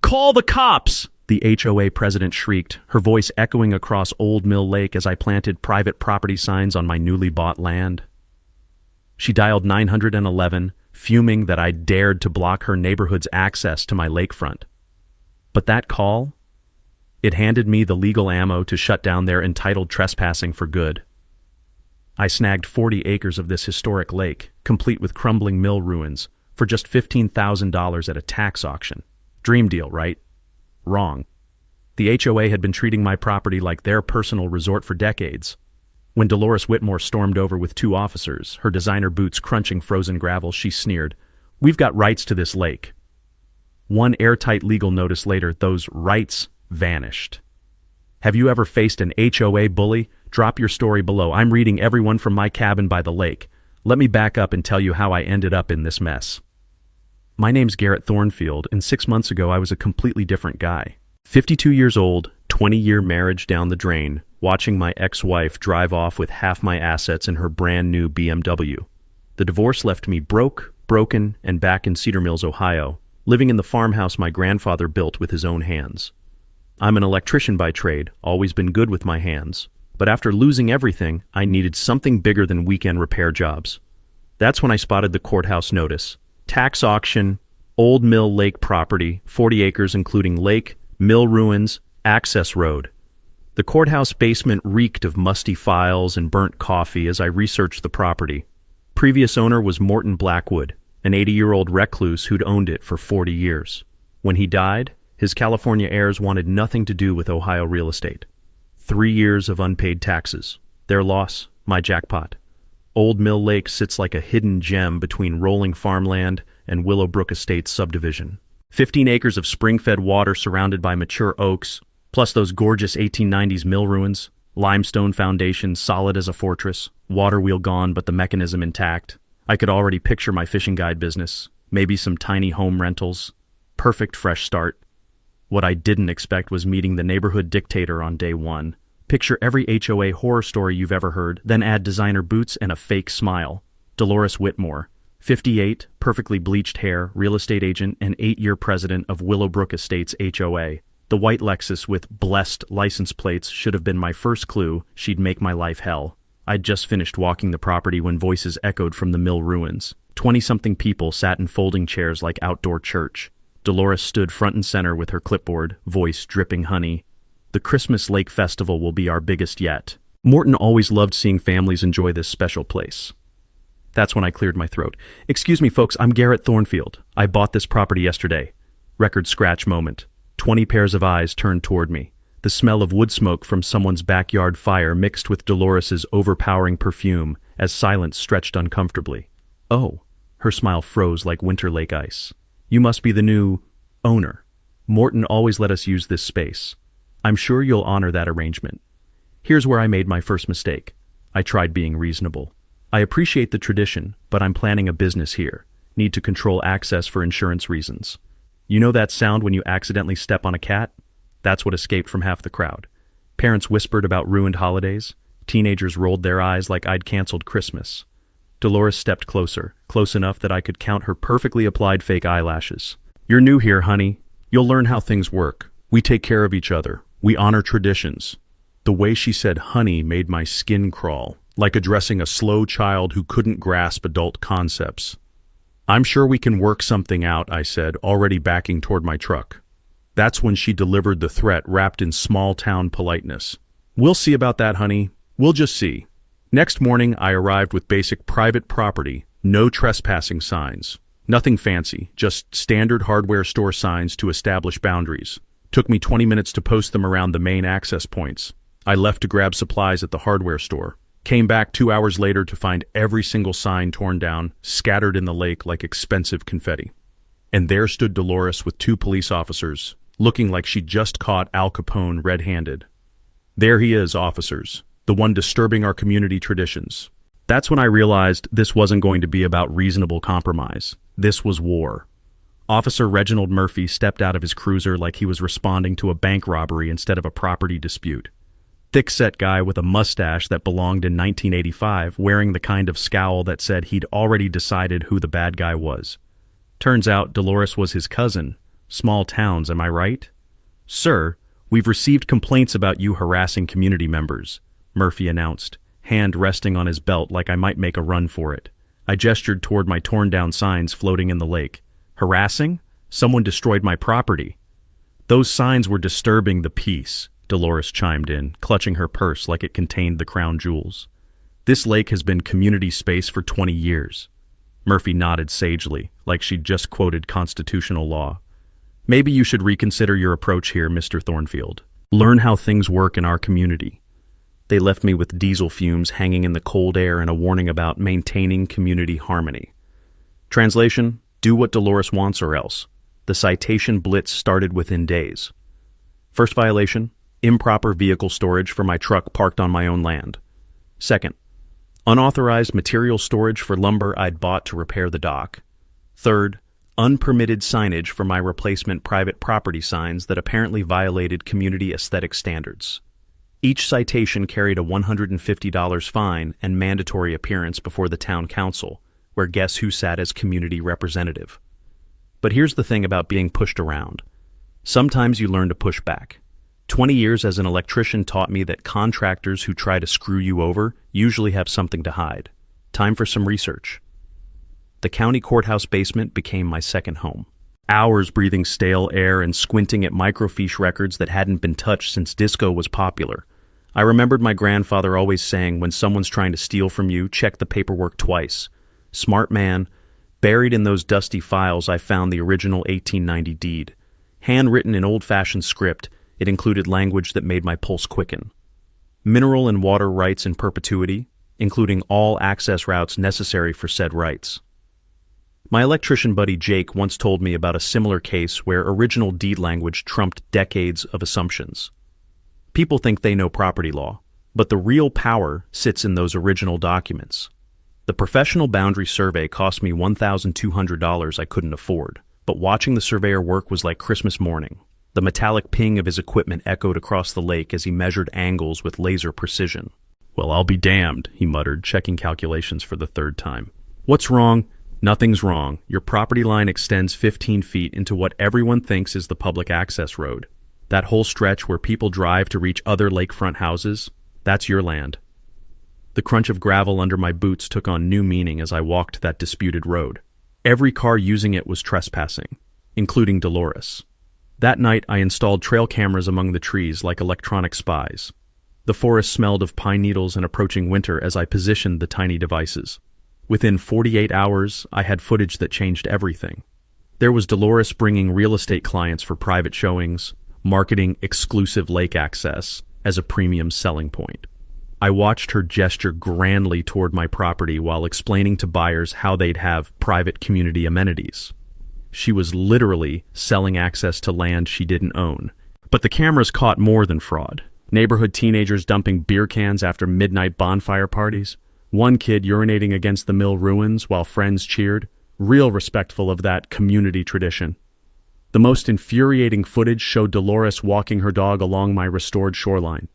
Call the cops! The HOA president shrieked, her voice echoing across Old Mill Lake as I planted private property signs on my newly bought land. She dialed 911, fuming that I dared to block her neighborhood's access to my lakefront. But that call? It handed me the legal ammo to shut down their entitled trespassing for good. I snagged 40 acres of this historic lake, complete with crumbling mill ruins, for just $15,000 at a tax auction. Dream deal, right? Wrong. The HOA had been treating my property like their personal resort for decades. When Dolores Whitmore stormed over with 2 officers, her designer boots crunching frozen gravel, she sneered, "We've got rights to this lake." One airtight legal notice later, those rights vanished. Have you ever faced an HOA bully? Drop your story below. I'm reading everyone from my cabin by the lake. Let me back up and tell you how I ended up in this mess. My name's Garrett Thornfield, and 6 months ago I was a completely different guy. 52 years old, 20-year marriage down the drain, watching my ex-wife drive off with half my assets in her brand new BMW. The divorce left me broken, and back in Cedar Mills, Ohio, living in the farmhouse my grandfather built with his own hands. I'm an electrician by trade, always been good with my hands. But after losing everything, I needed something bigger than weekend repair jobs. That's when I spotted the courthouse notice. Tax auction, Old Mill Lake property, 40 acres including lake, mill ruins, access road. The courthouse basement reeked of musty files and burnt coffee as I researched the property. Previous owner was Morton Blackwood, an 80-year-old recluse who'd owned it for 40 years. When he died, his California heirs wanted nothing to do with Ohio real estate. 3 years of unpaid taxes. Their loss, my jackpot. Old Mill Lake sits like a hidden gem between rolling farmland and Willowbrook Estates subdivision. 15 acres of spring-fed water surrounded by mature oaks, plus those gorgeous 1890s mill ruins, limestone foundations solid as a fortress, water wheel gone but the mechanism intact. I could already picture my fishing guide business, maybe some tiny home rentals. Perfect fresh start. What I didn't expect was meeting the neighborhood dictator on day one. Picture every HOA horror story you've ever heard, then add designer boots and a fake smile. Dolores Whitmore, 58, perfectly bleached hair, real estate agent, and 8-year president of Willowbrook Estates HOA. The white Lexus with blessed license plates should have been my first clue she'd make my life hell. I'd just finished walking the property when voices echoed from the mill ruins. 20-something people sat in folding chairs like outdoor church. Dolores stood front and center with her clipboard, voice dripping honey. The Christmas Lake Festival will be our biggest yet. Morton always loved seeing families enjoy this special place. That's when I cleared my throat. Excuse me, folks, I'm Garrett Thornfield. I bought this property yesterday. Record scratch moment. 20 pairs of eyes turned toward me. The smell of wood smoke from someone's backyard fire mixed with Dolores's overpowering perfume as silence stretched uncomfortably. Oh, her smile froze like winter lake ice. You must be the new owner. Morton always let us use this space. I'm sure you'll honor that arrangement. Here's where I made my first mistake. I tried being reasonable. I appreciate the tradition, but I'm planning a business here. Need to control access for insurance reasons. You know that sound when you accidentally step on a cat? That's what escaped from half the crowd. Parents whispered about ruined holidays. Teenagers rolled their eyes like I'd canceled Christmas. Dolores stepped closer, close enough that I could count her perfectly applied fake eyelashes. You're new here, honey. You'll learn how things work. We take care of each other. We honor traditions. The way she said honey made my skin crawl, like addressing a slow child who couldn't grasp adult concepts. I'm sure we can work something out, I said, already backing toward my truck. That's when she delivered the threat wrapped in small-town politeness. We'll see about that, honey. We'll just see. Next morning, I arrived with basic private property, no trespassing signs. Nothing fancy, just standard hardware store signs to establish boundaries. Took me 20 minutes to post them around the main access points. I left to grab supplies at the hardware store. Came back 2 hours later to find every single sign torn down, scattered in the lake like expensive confetti. And there stood Dolores with 2 police officers, looking like she'd just caught Al Capone red-handed. There he is, officers, the one disturbing our community traditions. That's when I realized this wasn't going to be about reasonable compromise. This was war. Officer Reginald Murphy stepped out of his cruiser like he was responding to a bank robbery instead of a property dispute. Thick-set guy with a mustache that belonged in 1985, wearing the kind of scowl that said he'd already decided who the bad guy was. Turns out Dolores was his cousin, Small towns, am I right? Sir, we've received complaints about you harassing community members, Murphy announced, hand resting on his belt like I might make a run for it. I gestured toward my torn-down signs floating in the lake. Harassing? Someone destroyed my property. Those signs were disturbing the peace, Dolores chimed in, clutching her purse like it contained the crown jewels. This lake has been community space for 20 years. Murphy nodded sagely, like she'd just quoted constitutional law. Maybe you should reconsider your approach here, Mr. Thornfield. Learn how things work in our community. They left me with diesel fumes hanging in the cold air and a warning about maintaining community harmony. Translation, do what Dolores wants or else. The citation blitz started within days. First violation, improper vehicle storage for my truck parked on my own land. Second, unauthorized material storage for lumber I'd bought to repair the dock. Third, unpermitted signage for my replacement private property signs that apparently violated community aesthetic standards. Each citation carried a $150 fine and mandatory appearance before the town council, where guess who sat as community representative. But here's the thing about being pushed around. Sometimes you learn to push back. 20 years as an electrician taught me that contractors who try to screw you over usually have something to hide. Time for some research. The county courthouse basement became my second home. Hours breathing stale air and squinting at microfiche records that hadn't been touched since disco was popular. I remembered my grandfather always saying, when someone's trying to steal from you, check the paperwork twice. Smart man. Buried in those dusty files, I found the original 1890 deed. Handwritten in old-fashioned script, it included language that made my pulse quicken. Mineral and water rights in perpetuity, including all access routes necessary for said rights. My electrician buddy Jake once told me about a similar case where original deed language trumped decades of assumptions. People think they know property law, but the real power sits in those original documents. The professional boundary survey cost me $1,200 I couldn't afford, but watching the surveyor work was like Christmas morning. The metallic ping of his equipment echoed across the lake as he measured angles with laser precision. Well, I'll be damned, he muttered, checking calculations for the third time. What's wrong? Nothing's wrong. Your property line extends 15 feet into what everyone thinks is the public access road. That whole stretch where people drive to reach other lakefront houses, that's your land. The crunch of gravel under my boots took on new meaning as I walked that disputed road. Every car using it was trespassing, including Dolores. That night, I installed trail cameras among the trees like electronic spies. The forest smelled of pine needles and approaching winter as I positioned the tiny devices. Within 48 hours, I had footage that changed everything. There was Dolores bringing real estate clients for private showings, marketing exclusive lake access as a premium selling point. I watched her gesture grandly toward my property while explaining to buyers how they'd have private community amenities. She was literally selling access to land she didn't own. But the cameras caught more than fraud. Neighborhood teenagers dumping beer cans after midnight bonfire parties. One kid urinating against the mill ruins while friends cheered, real respectful of that community tradition. The most infuriating footage showed Dolores walking her dog along my restored shoreline.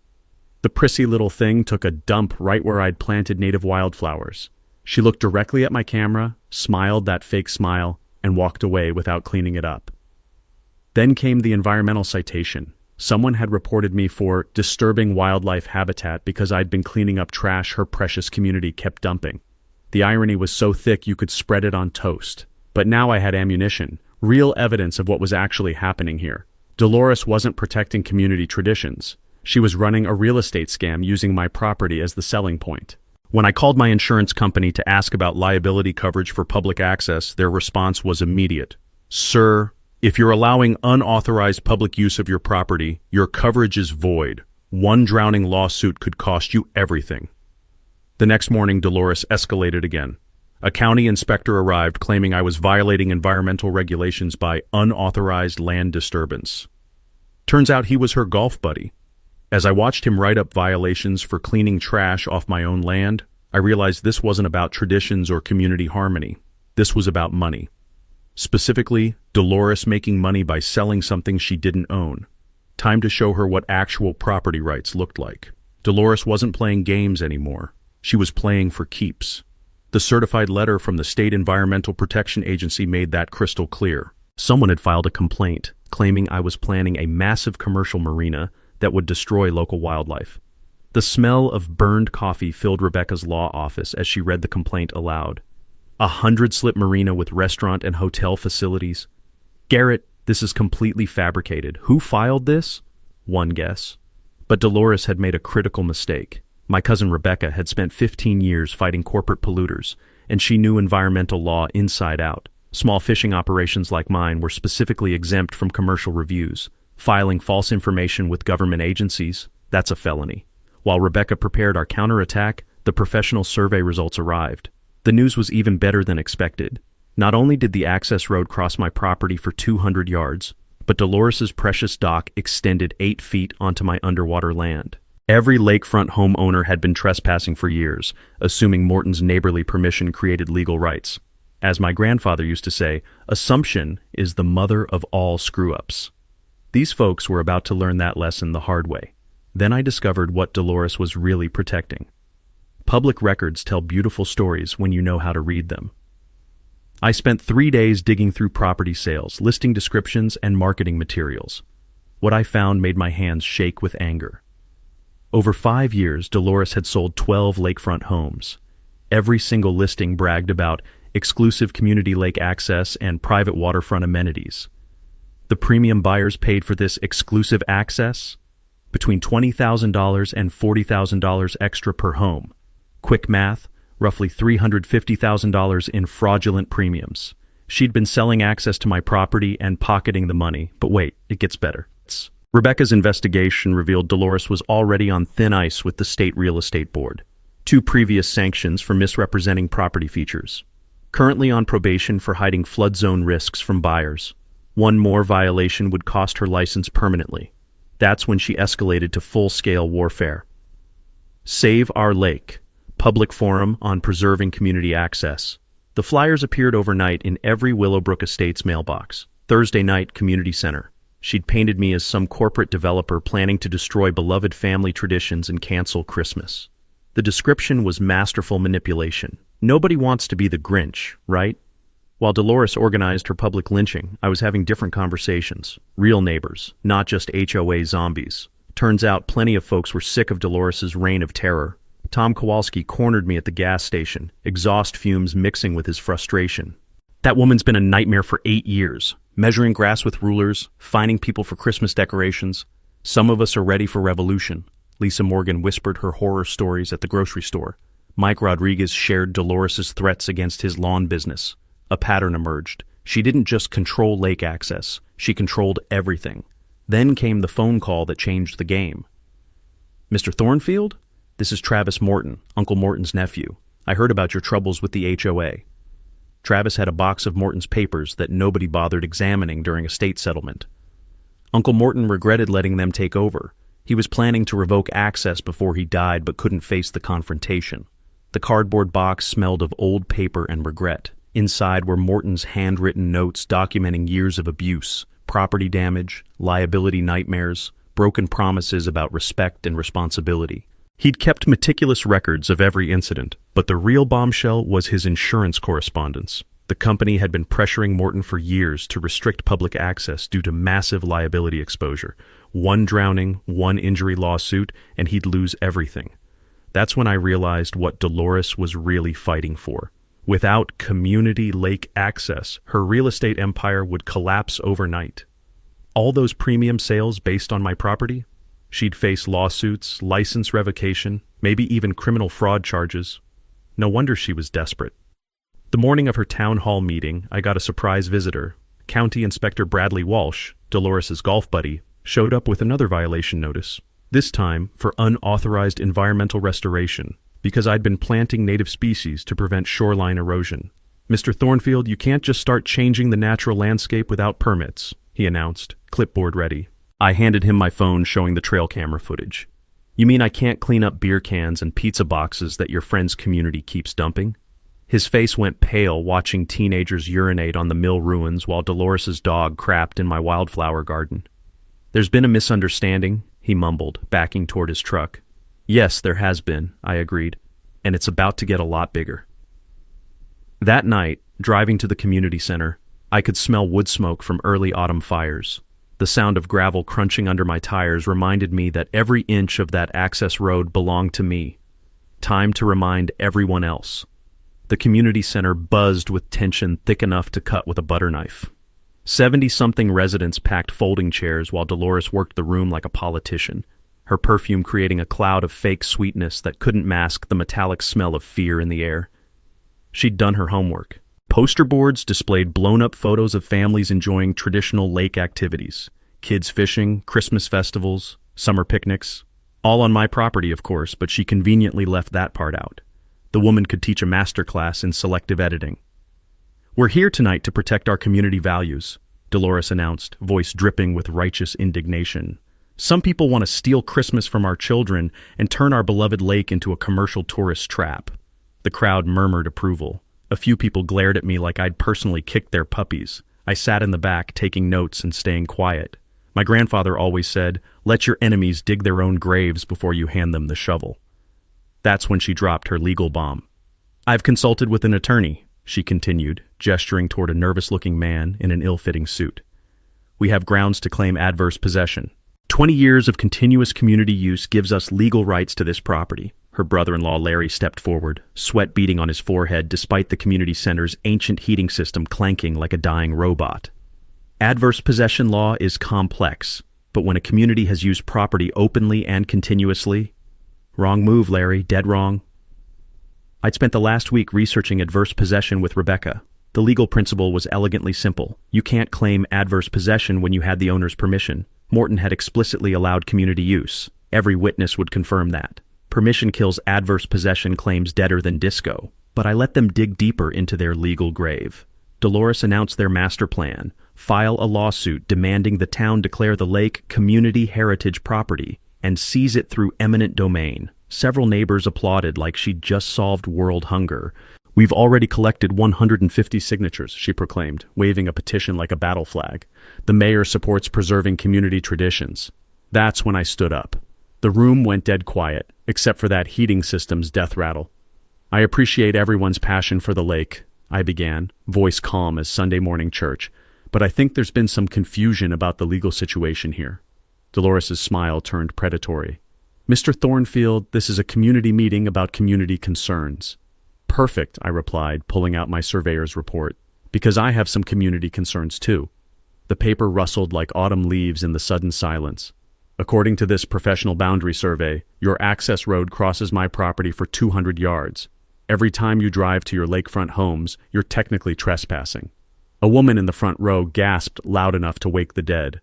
The prissy little thing took a dump right where I'd planted native wildflowers. She looked directly at my camera, smiled that fake smile, and walked away without cleaning it up. Then came the environmental citation. Someone had reported me for disturbing wildlife habitat because I'd been cleaning up trash her precious community kept dumping. The irony was so thick you could spread it on toast. But now I had ammunition, real evidence of what was actually happening here. Dolores wasn't protecting community traditions. She was running a real estate scam using my property as the selling point. When I called my insurance company to ask about liability coverage for public access, their response was immediate. Sir, if you're allowing unauthorized public use of your property, your coverage is void. One drowning lawsuit could cost you everything. The next morning, Dolores escalated again. A county inspector arrived claiming I was violating environmental regulations by unauthorized land disturbance. Turns out he was her golf buddy. As I watched him write up violations for cleaning trash off my own land, I realized this wasn't about traditions or community harmony. This was about money. Specifically, Dolores making money by selling something she didn't own. Time to show her what actual property rights looked like. Dolores wasn't playing games anymore. She was playing for keeps. The certified letter from the State Environmental Protection Agency made that crystal clear. Someone had filed a complaint, claiming I was planning a massive commercial marina that would destroy local wildlife. The smell of burned coffee filled Rebecca's law office as she read the complaint aloud. 100-slip marina with restaurant and hotel facilities. Garrett, this is completely fabricated. Who filed this? One guess. But Dolores had made a critical mistake. My cousin Rebecca had spent 15 years fighting corporate polluters, and she knew environmental law inside out. Small fishing operations like mine were specifically exempt from commercial reviews. Filing false information with government agencies, that's a felony. While Rebecca prepared our counterattack, the professional survey results arrived. The news was even better than expected. Not only did the access road cross my property for 200 yards, but Dolores's precious dock extended 8 feet onto my underwater land. Every lakefront homeowner had been trespassing for years, assuming Morton's neighborly permission created legal rights. As my grandfather used to say, assumption is the mother of all screw-ups. These folks were about to learn that lesson the hard way. Then I discovered what Dolores was really protecting. Public records tell beautiful stories when you know how to read them. I spent 3 days digging through property sales, listing descriptions, and marketing materials. What I found made my hands shake with anger. Over 5 years, Dolores had sold 12 lakefront homes. Every single listing bragged about exclusive community lake access and private waterfront amenities. The premium buyers paid for this exclusive access? Between $20,000 and $40,000 extra per home. Quick math, roughly $350,000 in fraudulent premiums. She'd been selling access to my property and pocketing the money. But wait, it gets better. Rebecca's investigation revealed Dolores was already on thin ice with the State Real Estate Board. 2 previous sanctions for misrepresenting property features. Currently on probation for hiding flood zone risks from buyers. 1 more violation would cost her license permanently. That's when she escalated to full-scale warfare. Save Our Lake, public forum on preserving community access. The flyers appeared overnight in every Willowbrook Estates mailbox. Thursday night, community center. She'd painted me as some corporate developer planning to destroy beloved family traditions and cancel Christmas. The description was masterful manipulation. Nobody wants to be the Grinch, right? While Dolores organized her public lynching, I was having different conversations. Real neighbors, not just HOA zombies. Turns out plenty of folks were sick of Dolores's reign of terror. Tom Kowalski cornered me at the gas station, exhaust fumes mixing with his frustration. That woman's been a nightmare for 8 years. Measuring grass with rulers, finding people for Christmas decorations. Some of us are ready for revolution. Lisa Morgan whispered her horror stories at the grocery store. Mike Rodriguez shared Dolores's threats against his lawn business. A pattern emerged. She didn't just control lake access. She controlled everything. Then came the phone call that changed the game. Mr. Thornfield? This is Travis Morton, Uncle Morton's nephew. I heard about your troubles with the HOA. Travis had a box of Morton's papers that nobody bothered examining during estate settlement. Uncle Morton regretted letting them take over. He was planning to revoke access before he died but couldn't face the confrontation. The cardboard box smelled of old paper and regret. Inside were Morton's handwritten notes documenting years of abuse, property damage, liability nightmares, broken promises about respect and responsibility. He'd kept meticulous records of every incident, but the real bombshell was his insurance correspondence. The company had been pressuring Morton for years to restrict public access due to massive liability exposure. 1 drowning, 1 injury lawsuit, and he'd lose everything. That's when I realized what Dolores was really fighting for. Without community lake access, her real estate empire would collapse overnight. All those premium sales based on my property? She'd face lawsuits, license revocation, maybe even criminal fraud charges. No wonder she was desperate. The morning of her town hall meeting, I got a surprise visitor. County Inspector Bradley Walsh, Dolores's golf buddy, showed up with another violation notice. This time for unauthorized environmental restoration, because I'd been planting native species to prevent shoreline erosion. Mr. Thornfield, you can't just start changing the natural landscape without permits, he announced, clipboard ready. I handed him my phone showing the trail camera footage. You mean I can't clean up beer cans and pizza boxes that your friend's community keeps dumping? His face went pale watching teenagers urinate on the mill ruins while Dolores's dog crapped in my wildflower garden. There's been a misunderstanding, he mumbled, backing toward his truck. Yes, there has been, I agreed, and it's about to get a lot bigger. That night, driving to the community center, I could smell wood smoke from early autumn fires. The sound of gravel crunching under my tires reminded me that every inch of that access road belonged to me. Time to remind everyone else. The community center buzzed with tension thick enough to cut with a butter knife. 70-something residents packed folding chairs while Dolores worked the room like a politician, her perfume creating a cloud of fake sweetness that couldn't mask the metallic smell of fear in the air. She'd done her homework. Poster boards displayed blown-up photos of families enjoying traditional lake activities, kids fishing, Christmas festivals, summer picnics. All on my property, of course, but she conveniently left that part out. The woman could teach a master class in selective editing. "We're here tonight to protect our community values," Dolores announced, voice dripping with righteous indignation. "Some people want to steal Christmas from our children and turn our beloved lake into a commercial tourist trap." The crowd murmured approval. A few people glared at me like I'd personally kicked their puppies. I sat in the back, taking notes and staying quiet. My grandfather always said, "Let your enemies dig their own graves before you hand them the shovel." That's when she dropped her legal bomb. "I've consulted with an attorney," she continued, gesturing toward a nervous-looking man in an ill-fitting suit. "We have grounds to claim adverse possession. 20 years of continuous community use gives us legal rights to this property." Her brother-in-law Larry stepped forward, sweat beading on his forehead despite the community center's ancient heating system clanking like a dying robot. Adverse possession law is complex, but when a community has used property openly and continuously— Wrong move, Larry, dead wrong. I'd spent the last week researching adverse possession with Rebecca. The legal principle was elegantly simple. You can't claim adverse possession when you had the owner's permission. Morton had explicitly allowed community use. Every witness would confirm that. Permission kills adverse possession claims deader than disco, but I let them dig deeper into their legal grave. Dolores announced their master plan, file a lawsuit demanding the town declare the lake community heritage property and seize it through eminent domain. Several neighbors applauded like she'd just solved world hunger. "We've already collected 150 signatures," she proclaimed, waving a petition like a battle flag. "The mayor supports preserving community traditions." That's when I stood up. The room went dead quiet, except for that heating system's death rattle. "I appreciate everyone's passion for the lake," I began, voice calm as Sunday morning church, "but I think there's been some confusion about the legal situation here." Dolores's smile turned predatory. "Mr. Thornfield, this is a community meeting about community concerns." "Perfect," I replied, pulling out my surveyor's report, "because I have some community concerns too." The paper rustled like autumn leaves in the sudden silence. "According to this professional boundary survey, your access road crosses my property for 200 yards. Every time you drive to your lakefront homes, you're technically trespassing." A woman in the front row gasped loud enough to wake the dead.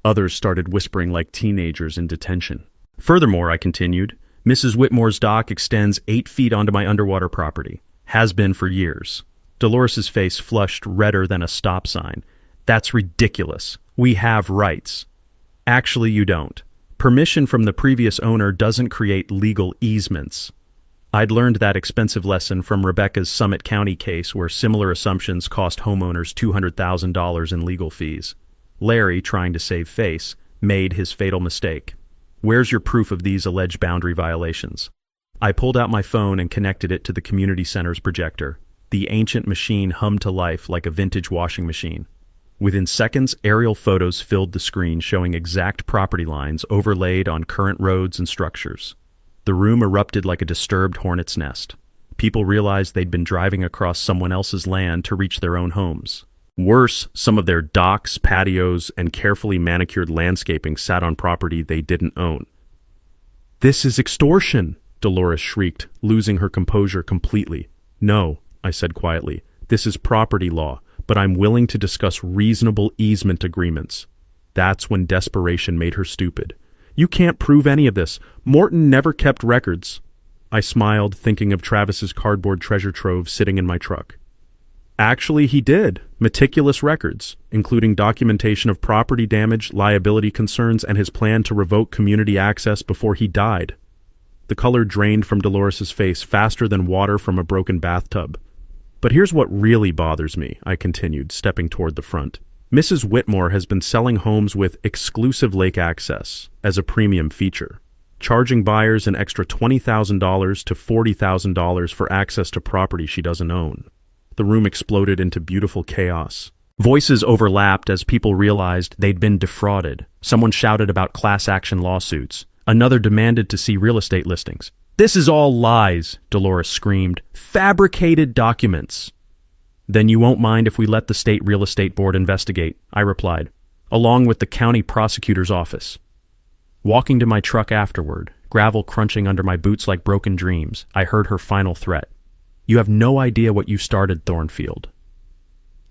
Others started whispering like teenagers in detention. "Furthermore," I continued, "Mrs. Whitmore's dock extends 8 feet onto my underwater property. Has been for years." Dolores's face flushed redder than a stop sign. "That's ridiculous. We have rights." "Actually, you don't. Permission from the previous owner doesn't create legal easements." I'd learned that expensive lesson from Rebecca's Summit County case where similar assumptions cost homeowners $200,000 in legal fees. Larry, trying to save face, made his fatal mistake. "Where's your proof of these alleged boundary violations?" I pulled out my phone and connected it to the community center's projector. The ancient machine hummed to life like a vintage washing machine. Within seconds, aerial photos filled the screen showing exact property lines overlaid on current roads and structures. The room erupted like a disturbed hornet's nest. People realized they'd been driving across someone else's land to reach their own homes. Worse, some of their docks, patios, and carefully manicured landscaping sat on property they didn't own. "This is extortion!" Dolores shrieked, losing her composure completely. "No," I said quietly, "this is property law, but I'm willing to discuss reasonable easement agreements." That's when desperation made her stupid. "You can't prove any of this. Morton never kept records." I smiled, thinking of Travis's cardboard treasure trove sitting in my truck. "Actually, he did. Meticulous records, including documentation of property damage, liability concerns, and his plan to revoke community access before he died." The color drained from Dolores's face faster than water from a broken bathtub. "But here's what really bothers me," I continued, stepping toward the front. "Mrs. Whitmore has been selling homes with exclusive lake access as a premium feature, charging buyers an extra $20,000 to $40,000 for access to property she doesn't own." The room exploded into beautiful chaos. Voices overlapped as people realized they'd been defrauded. Someone shouted about class action lawsuits. Another demanded to see real estate listings. "This is all lies," Dolores screamed. "Fabricated documents." "Then you won't mind if we let the state real estate board investigate," I replied, along with the county prosecutor's office. Walking to my truck afterward, gravel crunching under my boots like broken dreams, I heard her final threat. "You have no idea what you started, Thornfield."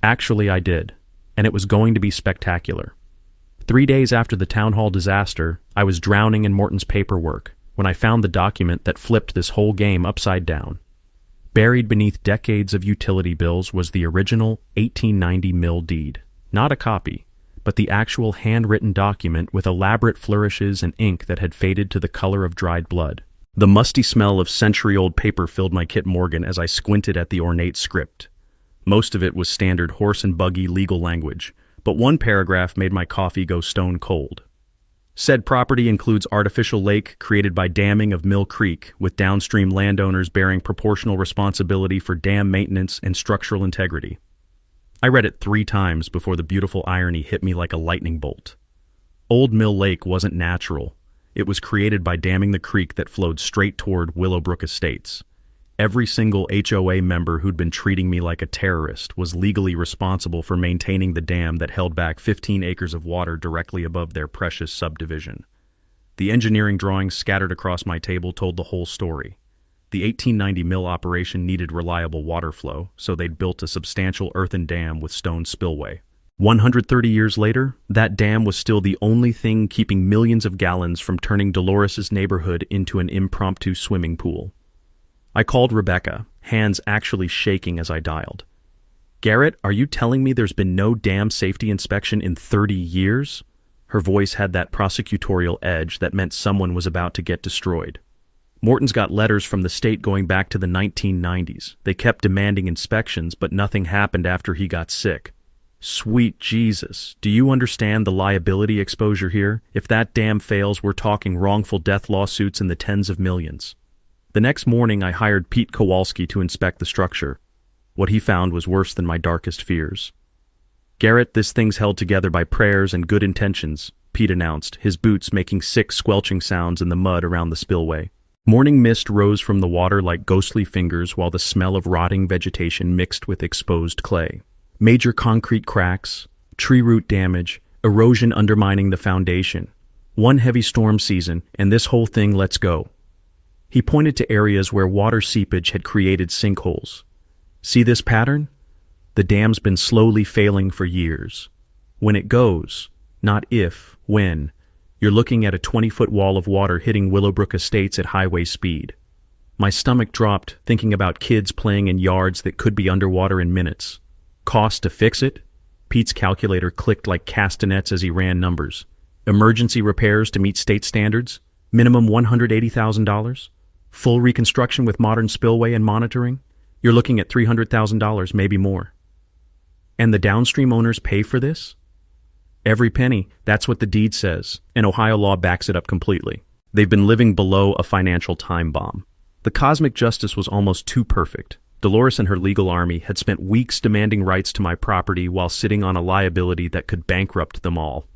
Actually, I did, and it was going to be spectacular. 3 days after the town hall disaster, I was drowning in Morton's paperwork when I found the document that flipped this whole game upside down. Buried beneath decades of utility bills was the original 1890 mill deed, not a copy, but the actual handwritten document with elaborate flourishes and ink that had faded to the color of dried blood. The musty smell of century-old paper filled my Kit Morgan as I squinted at the ornate script. Most of it was standard horse and buggy legal language, but one paragraph made my coffee go stone cold. Said property includes artificial lake created by damming of Mill Creek, with downstream landowners bearing proportional responsibility for dam maintenance and structural integrity. I read it 3 times before the beautiful irony hit me like a lightning bolt. Old Mill Lake wasn't natural. It was created by damming the creek that flowed straight toward Willowbrook Estates. Every single HOA member who'd been treating me like a terrorist was legally responsible for maintaining the dam that held back 15 acres of water directly above their precious subdivision. The engineering drawings scattered across my table told the whole story. The 1890 mill operation needed reliable water flow, so they'd built a substantial earthen dam with stone spillway. 130 years later, that dam was still the only thing keeping millions of gallons from turning Dolores's neighborhood into an impromptu swimming pool. I called Rebecca, hands actually shaking as I dialed. "Garrett, are you telling me there's been no dam safety inspection in 30 years? Her voice had that prosecutorial edge that meant someone was about to get destroyed. "Morton's got letters from the state going back to the 1990s. They kept demanding inspections, but nothing happened after he got sick." "Sweet Jesus, do you understand the liability exposure here? If that dam fails, we're talking wrongful death lawsuits in the tens of millions." The next morning, I hired Pete Kowalski to inspect the structure. What he found was worse than my darkest fears. "Garrett, this thing's held together by prayers and good intentions," Pete announced, his boots making sick squelching sounds in the mud around the spillway. Morning mist rose from the water like ghostly fingers while the smell of rotting vegetation mixed with exposed clay. Major concrete cracks, tree root damage, erosion undermining the foundation. One heavy storm season, and this whole thing lets go. He pointed to areas where water seepage had created sinkholes. "See this pattern? The dam's been slowly failing for years. When it goes, not if, when, you're looking at a 20-foot wall of water hitting Willowbrook Estates at highway speed." My stomach dropped thinking about kids playing in yards that could be underwater in minutes. Cost to fix it? Pete's calculator clicked like castanets as he ran numbers. Emergency repairs to meet state standards? Minimum $180,000? Full reconstruction with modern spillway and monitoring? You're looking at $300,000, maybe more. And the downstream owners pay for this? Every penny, that's what the deed says, and Ohio law backs it up completely. They've been living below a financial time bomb. The cosmic justice was almost too perfect. Dolores and her legal army had spent weeks demanding rights to my property while sitting on a liability that could bankrupt them all.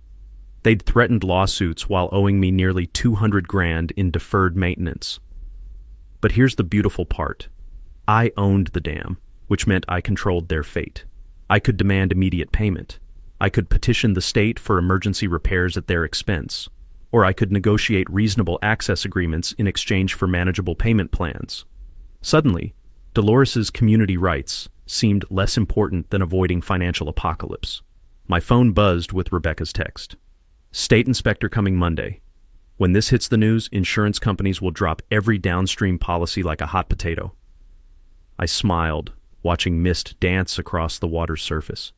They'd threatened lawsuits while owing me nearly $200,000 in deferred maintenance. But here's the beautiful part. I owned the dam, which meant I controlled their fate. I could demand immediate payment. I could petition the state for emergency repairs at their expense. Or I could negotiate reasonable access agreements in exchange for manageable payment plans. Suddenly, Dolores's community rights seemed less important than avoiding financial apocalypse. My phone buzzed with Rebecca's text. "State inspector coming Monday. When this hits the news, insurance companies will drop every downstream policy like a hot potato." I smiled, watching mist dance across the water's surface.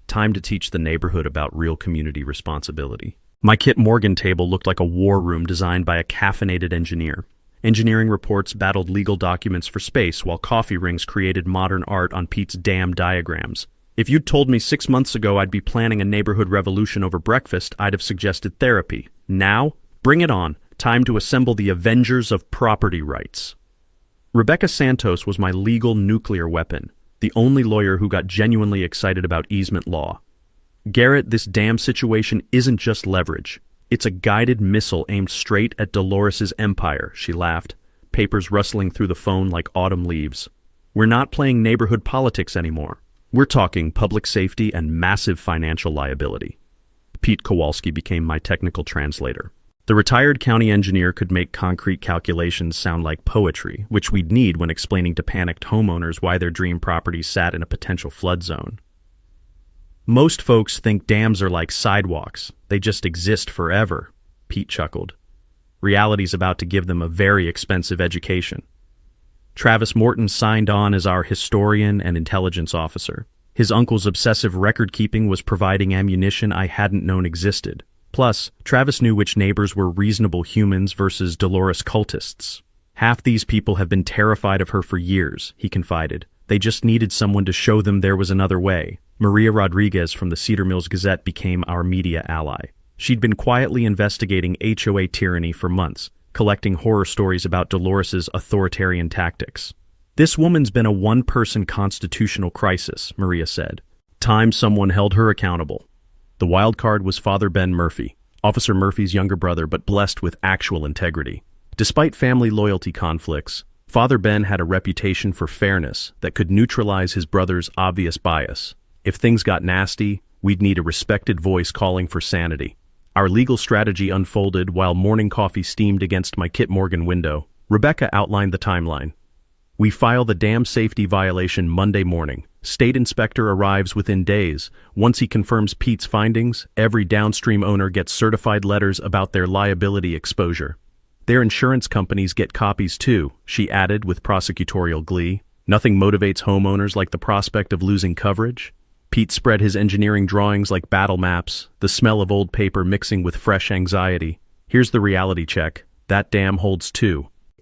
Time to teach the neighborhood about real community responsibility. My Kit Morgan table looked like a war room designed by a caffeinated engineer. Engineering reports battled legal documents for space, while coffee rings created modern art on Pete's dam diagrams. If you'd told me 6 months ago I'd be planning a neighborhood revolution over breakfast, I'd have suggested therapy. Now, bring it on. Time to assemble the Avengers of property rights. Rebecca Santos was my legal nuclear weapon. the only lawyer who got genuinely excited about easement law. Garrett, this damn situation isn't just leverage. It's a guided missile aimed straight at Dolores's empire, she laughed, papers rustling through the phone like autumn leaves. We're not playing neighborhood politics anymore. We're talking public safety and massive financial liability. Pete Kowalski became my technical translator. The retired county engineer could make concrete calculations sound like poetry, which we'd need when explaining to panicked homeowners why their dream property sat in a potential flood zone. Most folks think dams are like sidewalks. They just exist forever, Pete chuckled. Reality's about to give them a very expensive education. Travis Morton signed on as our historian and intelligence officer. His uncle's obsessive record-keeping was providing ammunition I hadn't known existed. Plus, Travis knew which neighbors were reasonable humans versus Dolores cultists. Half these people have been terrified of her for years, he confided. They just needed someone to show them there was another way. Maria Rodriguez from the Cedar Mills Gazette became our media ally. She'd been quietly investigating HOA tyranny for months, collecting horror stories about Dolores's authoritarian tactics. This woman's been a one-person constitutional crisis, Maria said. Time someone held her accountable. The wild card was Father Ben Murphy, Officer Murphy's younger brother but blessed with actual integrity. Despite family loyalty conflicts, Father Ben had a reputation for fairness that could neutralize his brother's obvious bias. If things got nasty, we'd need a respected voice calling for sanity. Our legal strategy unfolded while morning coffee steamed against my Kit Morgan window. Rebecca outlined the timeline. We file the dam safety violation Monday morning. State inspector arrives within days. Once he confirms Pete's findings, every downstream owner gets certified letters about their liability exposure. Their insurance companies get copies too, she added with prosecutorial glee. Nothing motivates homeowners like the prospect of losing coverage. Pete spread his engineering drawings like battle maps, the smell of old paper mixing with fresh anxiety. Here's the reality check. That dam holds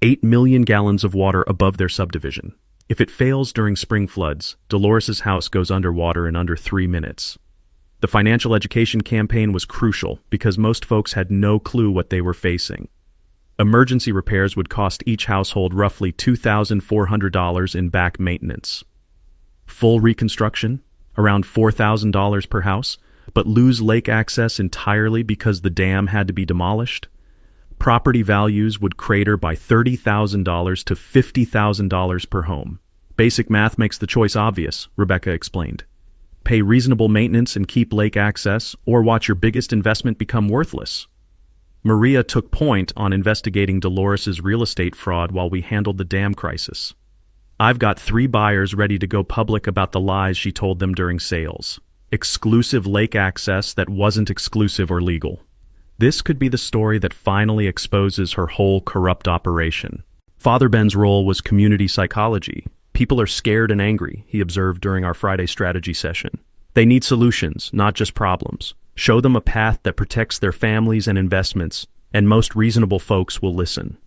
8 million gallons of water above their subdivision. If it fails during spring floods, Dolores's house goes underwater in under 3 minutes. The financial education campaign was crucial because most folks had no clue what they were facing. Emergency repairs would cost each household roughly $2,400 in back maintenance. Full reconstruction? Around $4,000 per house, but lose lake access entirely because the dam had to be demolished? Property values would crater by $30,000 to $50,000 per home. Basic math makes the choice obvious, Rebecca explained. Pay reasonable maintenance and keep lake access, or watch your biggest investment become worthless. Maria took point on investigating Dolores's real estate fraud while we handled the dam crisis. I've got 3 buyers ready to go public about the lies she told them during sales. Exclusive lake access that wasn't exclusive or legal. This could be the story that finally exposes her whole corrupt operation. Father Ben's role was community psychology. People are scared and angry, he observed during our Friday strategy session. They need solutions, not just problems. Show them a path that protects their families and investments, and most reasonable folks will listen.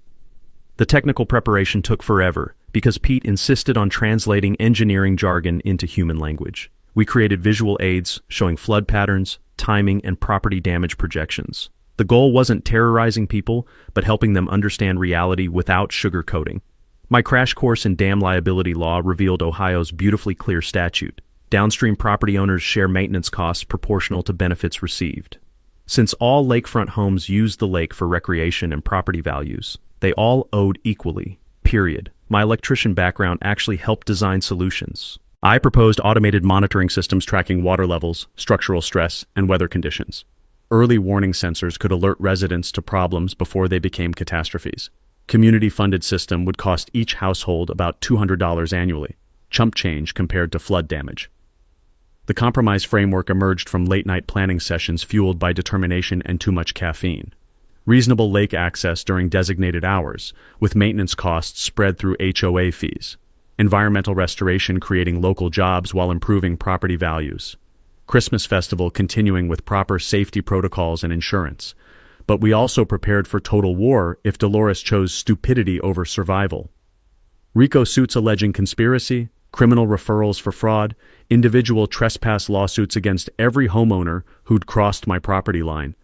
The technical preparation took forever because Pete insisted on translating engineering jargon into human language. We created visual aids showing flood patterns, timing, and property damage projections. The goal wasn't terrorizing people, but helping them understand reality without sugarcoating. My crash course in dam liability law revealed Ohio's beautifully clear statute. Downstream property owners share maintenance costs proportional to benefits received. Since all lakefront homes use the lake for recreation and property values, they all owed equally, period. My electrician background actually helped design solutions. I proposed automated monitoring systems tracking water levels, structural stress, and weather conditions. Early warning sensors could alert residents to problems before they became catastrophes. Community-funded system would cost each household about $200 annually, chump change compared to flood damage. The compromise framework emerged from late-night planning sessions fueled by determination and too much caffeine. Reasonable lake access during designated hours, with maintenance costs spread through HOA fees. Environmental restoration creating local jobs while improving property values. Christmas festival continuing with proper safety protocols and insurance. But we also prepared for total war if Dolores chose stupidity over survival. RICO suits alleging conspiracy, criminal referrals for fraud, individual trespass lawsuits against every homeowner who'd crossed my property line.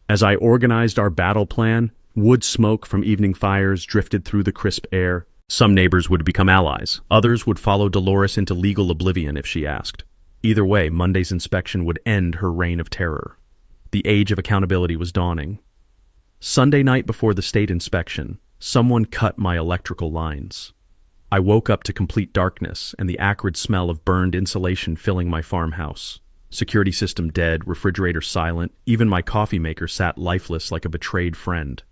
As I organized our battle plan, wood smoke from evening fires drifted through the crisp air. Some neighbors would become allies. Others would follow Dolores into legal oblivion if she asked. Either way, Monday's inspection would end her reign of terror. The age of accountability was dawning. Sunday night before the state inspection, someone cut my electrical lines. I woke up to complete darkness and the acrid smell of burned insulation filling my farmhouse. Security system dead, refrigerator silent, even my coffee maker sat lifeless like a betrayed friend.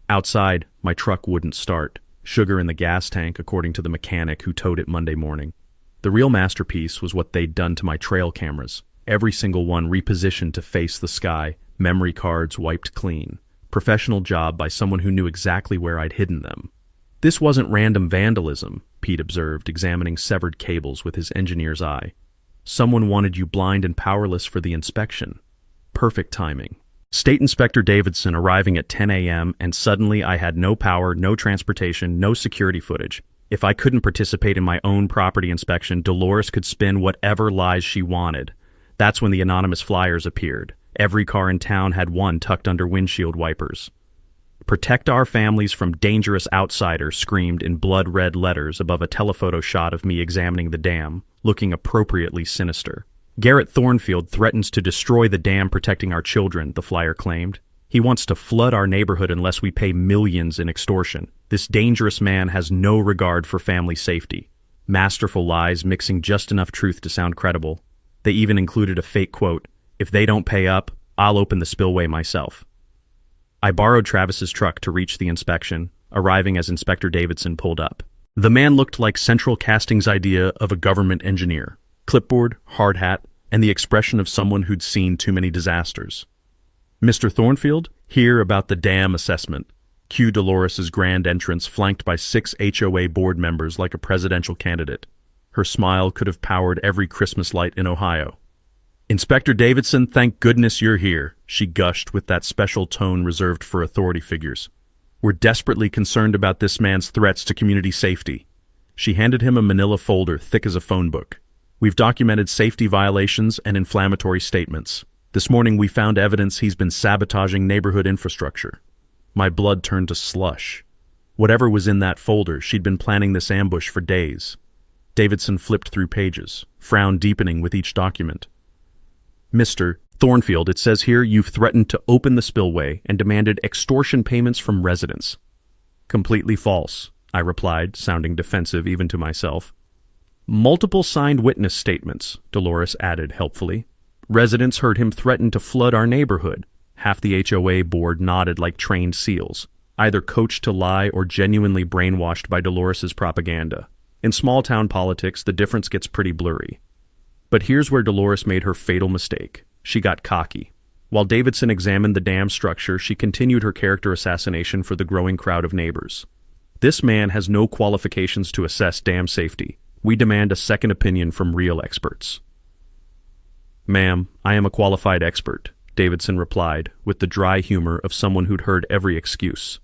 Outside, my truck wouldn't start. Sugar in the gas tank, according to the mechanic who towed it Monday morning. The real masterpiece was what they'd done to my trail cameras. Every single one repositioned to face the sky, memory cards wiped clean. Professional job by someone who knew exactly where I'd hidden them. This wasn't random vandalism, Pete observed, examining severed cables with his engineer's eye. Someone wanted you blind and powerless for the inspection. Perfect timing. State Inspector Davidson arriving at 10 a.m. and suddenly I had no power, no transportation, no security footage. If I couldn't participate in my own property inspection, Dolores could spin whatever lies she wanted. That's when the anonymous flyers appeared. Every car in town had one tucked under windshield wipers. "Protect our families from dangerous outsiders," screamed in blood-red letters above a telephoto shot of me examining the dam, looking appropriately sinister. "Garrett Thornfield threatens to destroy the dam protecting our children," the flyer claimed. "He wants to flood our neighborhood unless we pay millions in extortion. This dangerous man has no regard for family safety." Masterful lies mixing just enough truth to sound credible. They even included a fake quote, "If they don't pay up, I'll open the spillway myself." I borrowed Travis's truck to reach the inspection, arriving as Inspector Davidson pulled up. The man looked like Central Casting's idea of a government engineer. Clipboard, hard hat, and the expression of someone who'd seen too many disasters. "Mr. Thornfield, here about the dam assessment." Cue Dolores's grand entrance, flanked by 6 HOA board members like a presidential candidate. Her smile could have powered every Christmas light in Ohio. "Inspector Davidson, thank goodness you're here," she gushed with that special tone reserved for authority figures. "We're desperately concerned about this man's threats to community safety." She handed him a manila folder thick as a phone book. "We've documented safety violations and inflammatory statements. This morning we found evidence he's been sabotaging neighborhood infrastructure." My blood turned to slush. Whatever was in that folder, she'd been planning this ambush for days. Davidson flipped through pages, frown deepening with each document. "Mr. Thornfield, it says here you've threatened to open the spillway and demanded extortion payments from residents." "Completely false," I replied, sounding defensive even to myself. "Multiple signed witness statements," Dolores added helpfully. "Residents heard him threaten to flood our neighborhood." Half the HOA board nodded like trained seals, either coached to lie or genuinely brainwashed by Dolores's propaganda. In small-town politics, the difference gets pretty blurry. But here's where Dolores made her fatal mistake. She got cocky. While Davidson examined the dam structure, she continued her character assassination for the growing crowd of neighbors. "This man has no qualifications to assess dam safety. We demand a second opinion from real experts." "Ma'am, I am a qualified expert," Davidson replied, with the dry humor of someone who'd heard every excuse.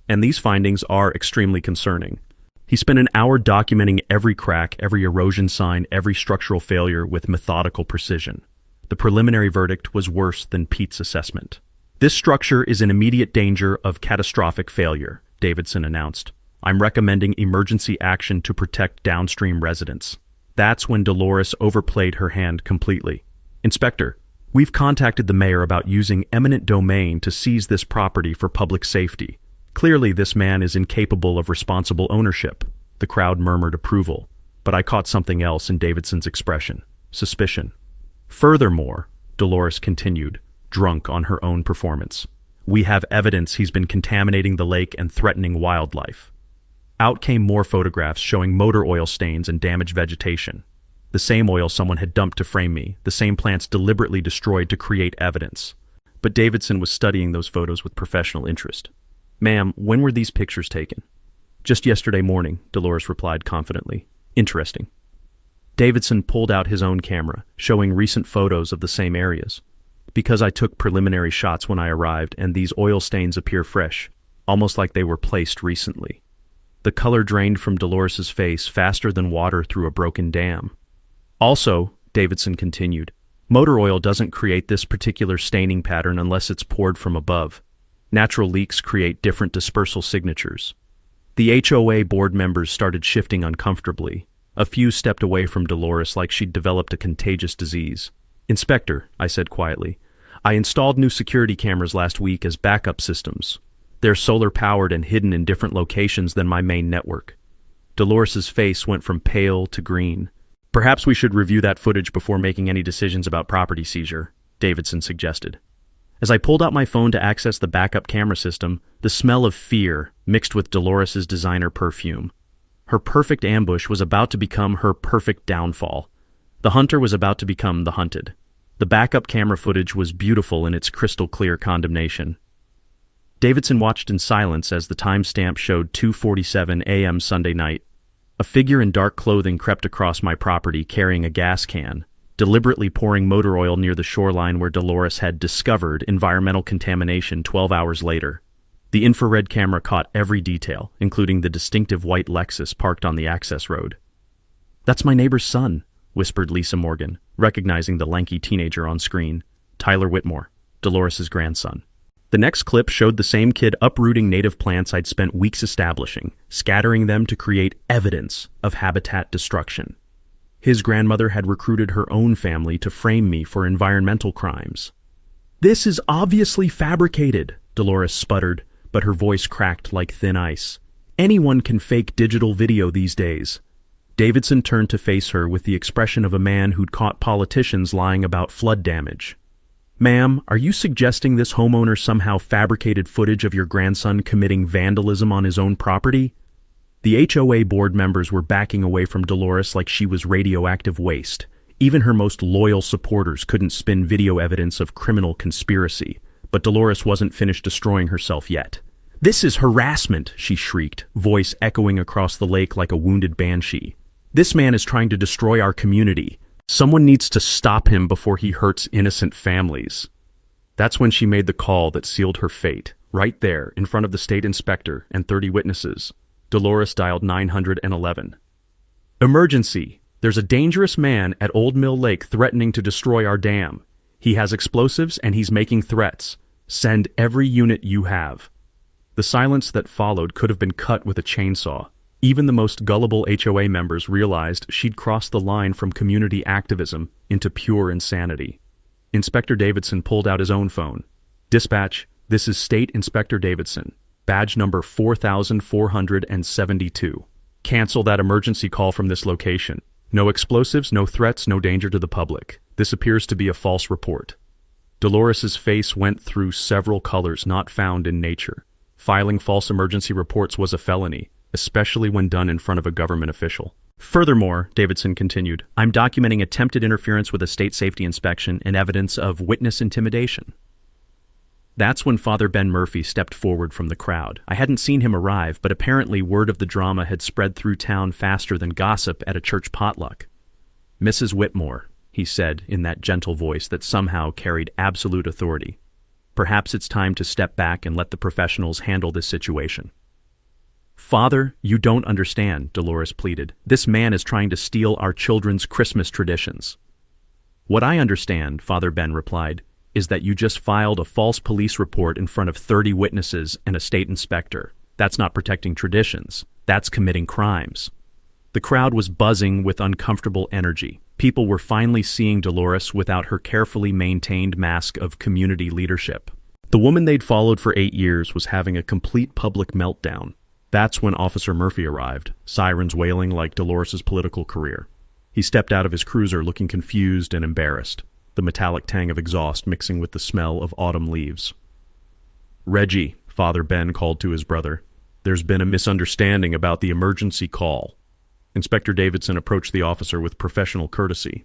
"And these findings are extremely concerning." He spent an hour documenting every crack, every erosion sign, every structural failure with methodical precision. The preliminary verdict was worse than Pete's assessment. "This structure is in immediate danger of catastrophic failure," Davidson announced. "I'm recommending emergency action to protect downstream residents." That's when Dolores overplayed her hand completely. "Inspector, we've contacted the mayor about using eminent domain to seize this property for public safety. Clearly, this man is incapable of responsible ownership." The crowd murmured approval, but I caught something else in Davidson's expression: suspicion. "Furthermore," Dolores continued, drunk on her own performance, "we have evidence he's been contaminating the lake and threatening wildlife." Out came more photographs showing motor oil stains and damaged vegetation. The same oil someone had dumped to frame me, the same plants deliberately destroyed to create evidence. But Davidson was studying those photos with professional interest. "Ma'am, when were these pictures taken?" "Just yesterday morning," Dolores replied confidently. "Interesting." Davidson pulled out his own camera, showing recent photos of the same areas. "Because I took preliminary shots when I arrived, and these oil stains appear fresh, almost like they were placed recently." The color drained from Dolores's face faster than water through a broken dam. "Also," Davidson continued, "motor oil doesn't create this particular staining pattern unless it's poured from above. Natural leaks create different dispersal signatures." The HOA board members started shifting uncomfortably. A few stepped away from Dolores like she'd developed a contagious disease. "Inspector," I said quietly, "I installed new security cameras last week as backup systems. They're solar-powered and hidden in different locations than my main network." Dolores's face went from pale to green. "Perhaps we should review that footage before making any decisions about property seizure," Davidson suggested. As I pulled out my phone to access the backup camera system, the smell of fear mixed with Dolores's designer perfume. Her perfect ambush was about to become her perfect downfall. The hunter was about to become the hunted. The backup camera footage was beautiful in its crystal-clear condemnation. Davidson watched in silence as the timestamp showed 2:47 a.m. Sunday night. A figure in dark clothing crept across my property carrying a gas can, deliberately pouring motor oil near the shoreline where Dolores had discovered environmental contamination 12 hours later. The infrared camera caught every detail, including the distinctive white Lexus parked on the access road. "That's my neighbor's son," whispered Lisa Morgan, recognizing the lanky teenager on screen. "Tyler Whitmore, Dolores's grandson." The next clip showed the same kid uprooting native plants I'd spent weeks establishing, scattering them to create evidence of habitat destruction. His grandmother had recruited her own family to frame me for environmental crimes. "This is obviously fabricated," Dolores sputtered, but her voice cracked like thin ice. "Anyone can fake digital video these days." Davidson turned to face her with the expression of a man who'd caught politicians lying about flood damage. "Ma'am, are you suggesting this homeowner somehow fabricated footage of your grandson committing vandalism on his own property?" The HOA board members were backing away from Dolores like she was radioactive waste. Even her most loyal supporters couldn't spin video evidence of criminal conspiracy. But Dolores wasn't finished destroying herself yet. "This is harassment," she shrieked, voice echoing across the lake like a wounded banshee. "This man is trying to destroy our community. Someone needs to stop him before he hurts innocent families." That's when she made the call that sealed her fate. Right there, in front of the state inspector and 30 witnesses, Dolores dialed 911. "Emergency! There's a dangerous man at Old Mill Lake threatening to destroy our dam. He has explosives and he's making threats. Send every unit you have." The silence that followed could have been cut with a chainsaw. Even the most gullible HOA members realized she'd crossed the line from community activism into pure insanity. Inspector Davidson pulled out his own phone. "Dispatch, this is State Inspector Davidson, badge number 4472. Cancel that emergency call from this location. No explosives, no threats, no danger to the public. This appears to be a false report." Dolores's face went through several colors not found in nature. Filing false emergency reports was a felony, especially when done in front of a government official. "Furthermore," Davidson continued, "I'm documenting attempted interference with a state safety inspection and evidence of witness intimidation." That's when Father Ben Murphy stepped forward from the crowd. I hadn't seen him arrive, but apparently word of the drama had spread through town faster than gossip at a church potluck. "Mrs. Whitmore," he said in that gentle voice that somehow carried absolute authority, "perhaps it's time to step back and let the professionals handle this situation." "Father, you don't understand," Dolores pleaded. "This man is trying to steal our children's Christmas traditions." "What I understand," Father Ben replied, "is that you just filed a false police report in front of 30 witnesses and a state inspector. That's not protecting traditions. That's committing crimes." The crowd was buzzing with uncomfortable energy. People were finally seeing Dolores without her carefully maintained mask of community leadership. The woman they'd followed for 8 years was having a complete public meltdown. That's when Officer Murphy arrived, sirens wailing like Dolores's political career. He stepped out of his cruiser looking confused and embarrassed, the metallic tang of exhaust mixing with the smell of autumn leaves. "Reggie," Father Ben called to his brother, "there's been a misunderstanding about the emergency call." Inspector Davidson approached the officer with professional courtesy.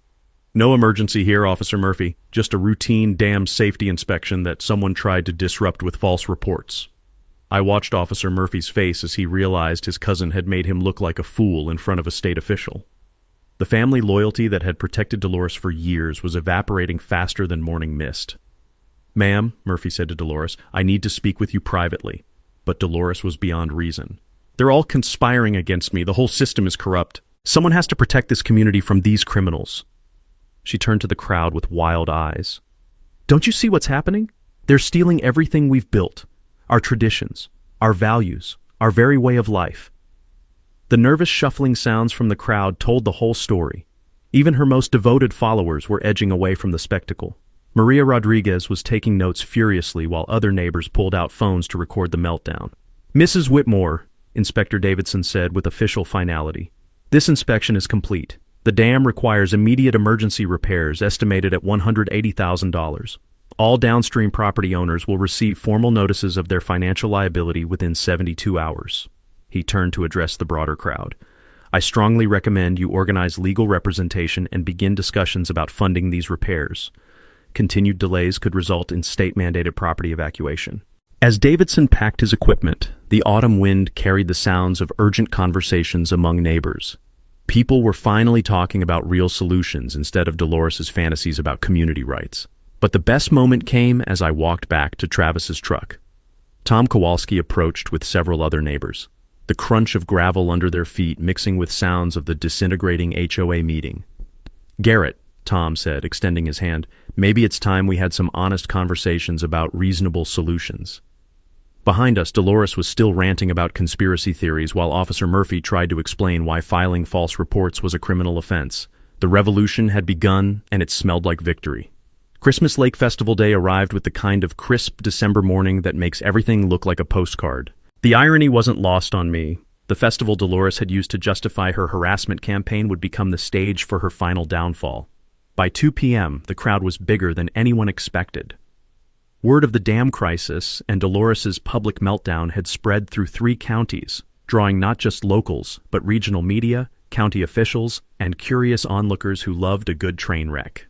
"No emergency here, Officer Murphy. Just a routine dam safety inspection that someone tried to disrupt with false reports." I watched Officer Murphy's face as he realized his cousin had made him look like a fool in front of a state official. The family loyalty that had protected Dolores for years was evaporating faster than morning mist. "Ma'am," Murphy said to Dolores, "I need to speak with you privately." But Dolores was beyond reason. "They're all conspiring against me. The whole system is corrupt. Someone has to protect this community from these criminals." She turned to the crowd with wild eyes. "Don't you see what's happening? They're stealing everything we've built. Our traditions, our values, our very way of life. The nervous shuffling sounds from the crowd told the whole story. Even her most devoted followers were edging away from the spectacle. Maria Rodriguez was taking notes furiously while other neighbors pulled out phones to record the meltdown. "Mrs. Whitmore," Inspector Davidson said with official finality, "this inspection is complete. The dam requires immediate emergency repairs estimated at $180,000. All downstream property owners will receive formal notices of their financial liability within 72 hours. He turned to address the broader crowd. "I strongly recommend you organize legal representation and begin discussions about funding these repairs. Continued delays could result in state-mandated property evacuation." As Davidson packed his equipment, the autumn wind carried the sounds of urgent conversations among neighbors. People were finally talking about real solutions instead of Dolores's fantasies about community rights. But the best moment came as I walked back to Travis's truck. Tom Kowalski approached with several other neighbors, the crunch of gravel under their feet mixing with sounds of the disintegrating HOA meeting. "Garrett," Tom said, extending his hand, "maybe it's time we had some honest conversations about reasonable solutions." Behind us, Dolores was still ranting about conspiracy theories while Officer Murphy tried to explain why filing false reports was a criminal offense. The revolution had begun, and it smelled like victory. Christmas Lake Festival Day arrived with the kind of crisp December morning that makes everything look like a postcard. The irony wasn't lost on me. The festival Dolores had used to justify her harassment campaign would become the stage for her final downfall. By 2 p.m., the crowd was bigger than anyone expected. Word of the dam crisis and Dolores's public meltdown had spread through 3 counties, drawing not just locals, but regional media, county officials, and curious onlookers who loved a good train wreck.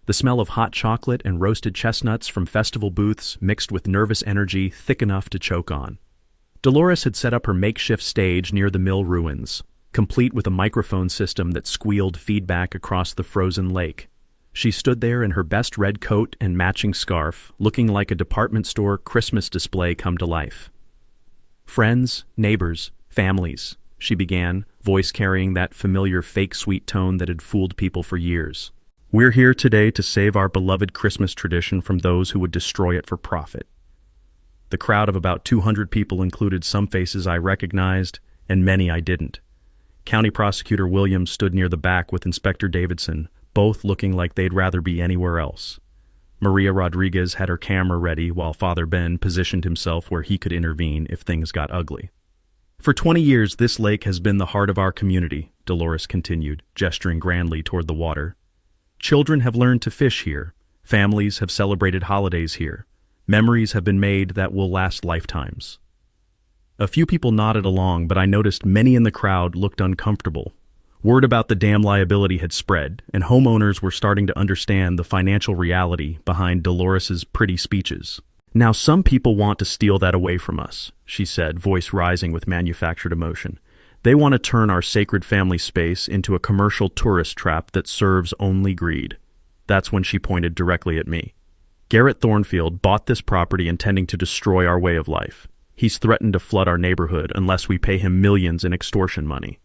The smell of hot chocolate and roasted chestnuts from festival booths mixed with nervous energy thick enough to choke on. Dolores had set up her makeshift stage near the mill ruins, complete with a microphone system that squealed feedback across the frozen lake. She stood there in her best red coat and matching scarf, looking like a department store Christmas display come to life. "Friends, neighbors, families," she began, voice carrying that familiar fake sweet tone that had fooled people for years. "We're here today to save our beloved Christmas tradition from those who would destroy it for profit." The crowd of about 200 people included some faces I recognized and many I didn't. County Prosecutor Williams stood near the back with Inspector Davidson, both looking like they'd rather be anywhere else. Maria Rodriguez had her camera ready while Father Ben positioned himself where he could intervene if things got ugly. "For 20 years, this lake has been the heart of our community," Dolores continued, gesturing grandly toward the water. "Children have learned to fish here. Families have celebrated holidays here. Memories have been made that will last lifetimes." A few people nodded along, but I noticed many in the crowd looked uncomfortable. Word about the dam liability had spread, and homeowners were starting to understand the financial reality behind Dolores's pretty speeches. "Now some people want to steal that away from us," she said, voice rising with manufactured emotion. "They want to turn our sacred family space into a commercial tourist trap that serves only greed." That's when she pointed directly at me. "Garrett Thornfield bought this property intending to destroy our way of life. He's threatened to flood our neighborhood unless we pay him millions in extortion money."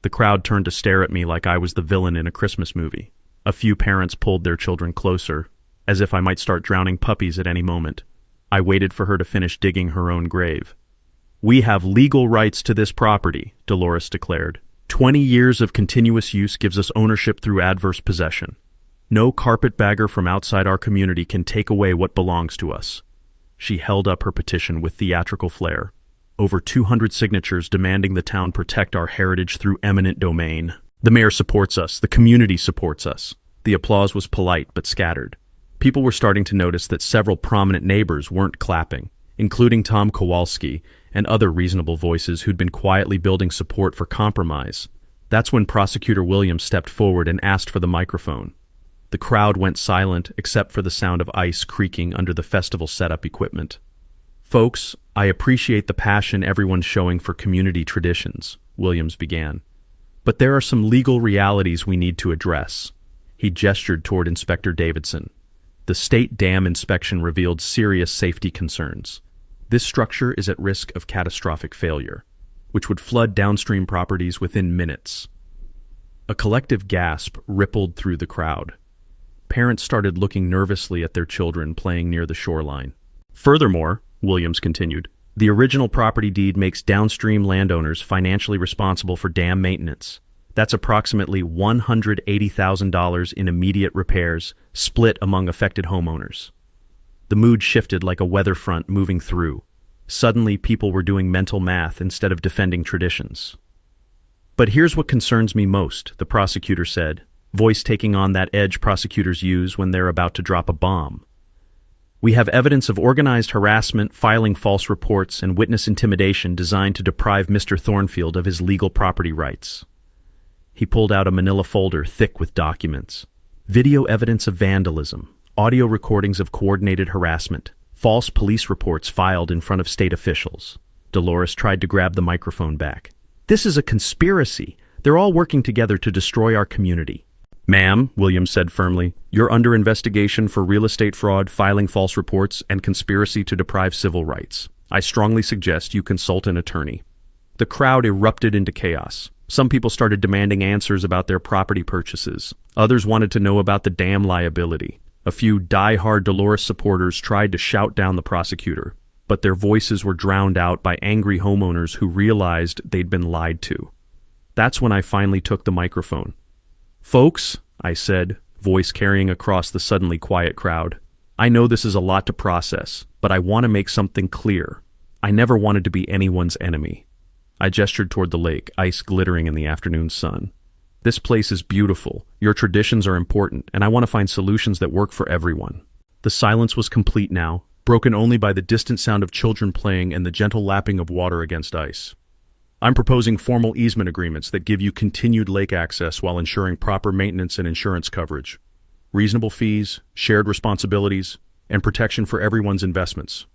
The crowd turned to stare at me like I was the villain in a Christmas movie. A few parents pulled their children closer, as if I might start drowning puppies at any moment. I waited for her to finish digging her own grave. "We have legal rights to this property," Dolores declared. 20 years of continuous use gives us ownership through adverse possession. No carpetbagger from outside our community can take away what belongs to us." She held up her petition with theatrical flair. Over 200 signatures demanding the town protect our heritage through eminent domain. "The mayor supports us. The community supports us." The applause was polite but scattered. People were starting to notice that several prominent neighbors weren't clapping, including Tom Kowalski and other reasonable voices who'd been quietly building support for compromise. That's when Prosecutor Williams stepped forward and asked for the microphone. The crowd went silent except for the sound of ice creaking under the festival setup equipment. "Folks, I appreciate the passion everyone's showing for community traditions," Williams began. "But there are some legal realities we need to address." He gestured toward Inspector Davidson. "The state dam inspection revealed serious safety concerns. This structure is at risk of catastrophic failure, which would flood downstream properties within minutes." A collective gasp rippled through the crowd. Parents started looking nervously at their children playing near the shoreline. "Furthermore," Williams continued, The original property deed makes downstream landowners financially responsible for dam maintenance. That's approximately $180,000 in immediate repairs, split among affected homeowners. The mood shifted like a weather front moving through. Suddenly, people were doing mental math instead of defending traditions. "But here's what concerns me most," the prosecutor said, voice taking on that edge prosecutors use when they're about to drop a bomb. "We have evidence of organized harassment, filing false reports, and witness intimidation designed to deprive Mr. Thornfield of his legal property rights." He pulled out a manila folder thick with documents. Video evidence of vandalism, audio recordings of coordinated harassment, false police reports filed in front of state officials. Dolores tried to grab the microphone back. "This is a conspiracy. They're all working together to destroy our community." "Ma'am," Williams said firmly, "you're under investigation for real estate fraud, filing false reports, and conspiracy to deprive civil rights. I strongly suggest you consult an attorney." The crowd erupted into chaos. Some people started demanding answers about their property purchases. Others wanted to know about the dam liability. A few die-hard Dolores supporters tried to shout down the prosecutor, but their voices were drowned out by angry homeowners who realized they'd been lied to. That's when I finally took the microphone. "Folks," I said, voice carrying across the suddenly quiet crowd, "I know this is a lot to process, but I want to make something clear. I never wanted to be anyone's enemy." I gestured toward the lake, ice glittering in the afternoon sun. "This place is beautiful. Your traditions are important, and I want to find solutions that work for everyone." The silence was complete now, broken only by the distant sound of children playing and the gentle lapping of water against ice. "I'm proposing formal easement agreements that give you continued lake access while ensuring proper maintenance and insurance coverage, reasonable fees, shared responsibilities, and protection for everyone's investments."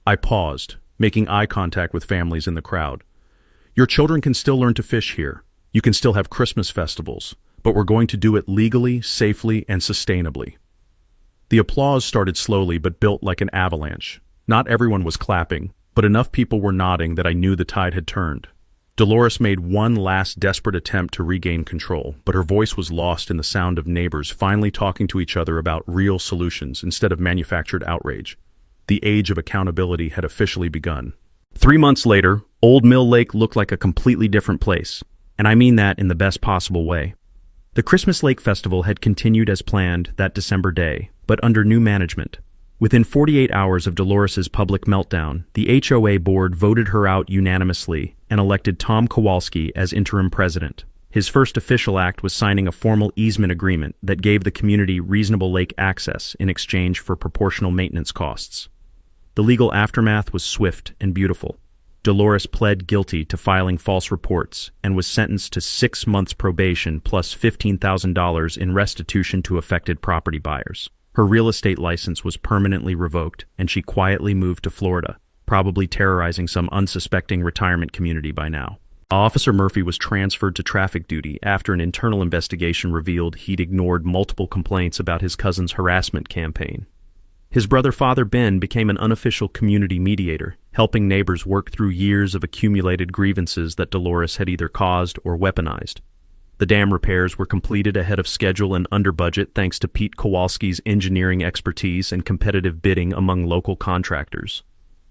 I paused, making eye contact with families in the crowd. "Your children can still learn to fish here. You can still have Christmas festivals, but we're going to do it legally, safely, and sustainably." The applause started slowly but built like an avalanche. Not everyone was clapping, but enough people were nodding that I knew the tide had turned. Dolores made one last desperate attempt to regain control, but her voice was lost in the sound of neighbors finally talking to each other about real solutions instead of manufactured outrage. The age of accountability had officially begun. 3 months later, Old Mill Lake looked like a completely different place, and I mean that in the best possible way. The Christmas Lake Festival had continued as planned that December day, but under new management. Within 48 hours of Dolores's public meltdown, the HOA board voted her out unanimously and elected Tom Kowalski as interim president. His first official act was signing a formal easement agreement that gave the community reasonable lake access in exchange for proportional maintenance costs. The legal aftermath was swift and beautiful. Dolores pled guilty to filing false reports and was sentenced to 6 months probation plus $15,000 in restitution to affected property buyers. Her real estate license was permanently revoked, and she quietly moved to Florida, probably terrorizing some unsuspecting retirement community by now. Officer Murphy was transferred to traffic duty after an internal investigation revealed he'd ignored multiple complaints about his cousin's harassment campaign. His brother Father Ben became an unofficial community mediator, helping neighbors work through years of accumulated grievances that Dolores had either caused or weaponized. The dam repairs were completed ahead of schedule and under budget thanks to Pete Kowalski's engineering expertise and competitive bidding among local contractors.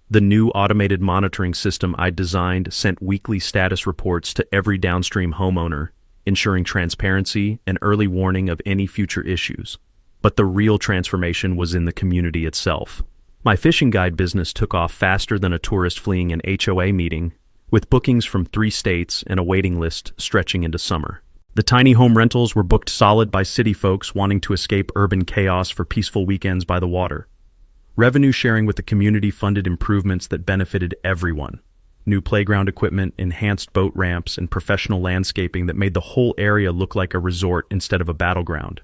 The new automated monitoring system I designed sent weekly status reports to every downstream homeowner, ensuring transparency and early warning of any future issues. But the real transformation was in the community itself. My fishing guide business took off faster than a tourist fleeing an HOA meeting, with bookings from 3 states and a waiting list stretching into summer. The tiny home rentals were booked solid by city folks wanting to escape urban chaos for peaceful weekends by the water. Revenue sharing with the community funded improvements that benefited everyone. New playground equipment, enhanced boat ramps, and professional landscaping that made the whole area look like a resort instead of a battleground.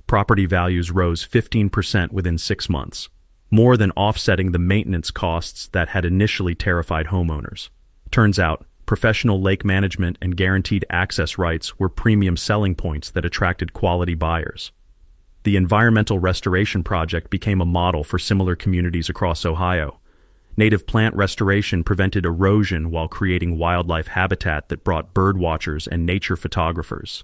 Property values rose 15% within 6 months, more than offsetting the maintenance costs that had initially terrified homeowners. Turns out, professional lake management and guaranteed access rights were premium selling points that attracted quality buyers. The Environmental Restoration Project became a model for similar communities across Ohio. Native plant restoration prevented erosion while creating wildlife habitat that brought bird watchers and nature photographers.